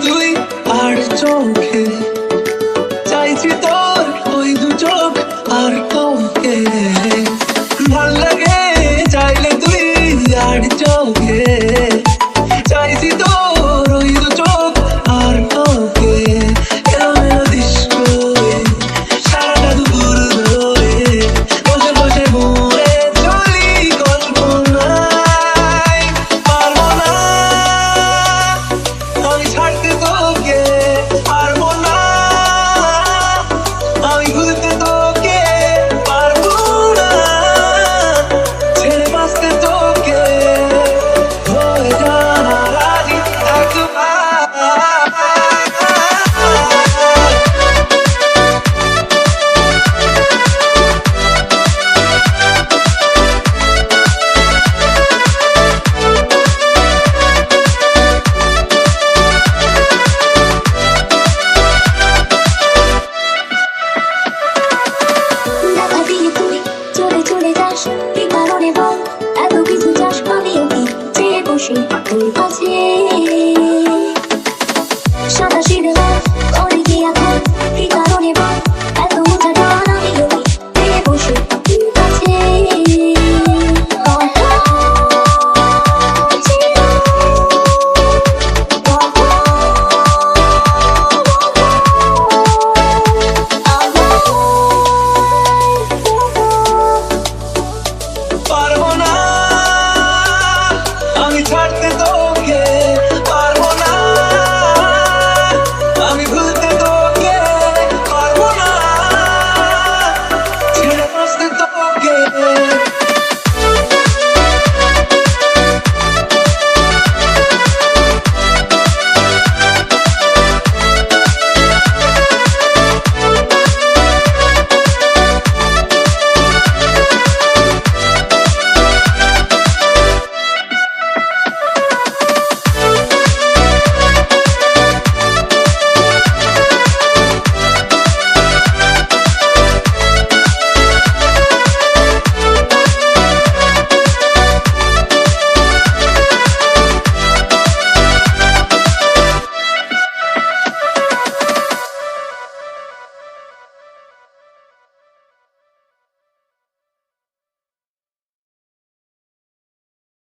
তুই আর চোখে, চাইছি তোর ওই দু চোখ আর কাউকে। ভাল লাগে চাইলে তুই আর চোখে, চাইছি তোর ওই দু চোখ আর কাউকে। এলোমেলো ডিস্কোয়ে সারাটা দুপুর ধরে বসে বসে ঘুরে চলি কল্পনায়। পারবো না আমি ছাড়তে তোকে, পারবো না আমি ভুলতে তোকে, পারবো না ছেড়ে বাঁচতে তোকে। হয়ে যা রাজি একবার। টাকা দিয়ে তুই চলে চলে যাস, কি কারণে বল এত কিছু চাস? আমিও কি চেয়ে বসে তোর কাছে সাদা সিঁড়ে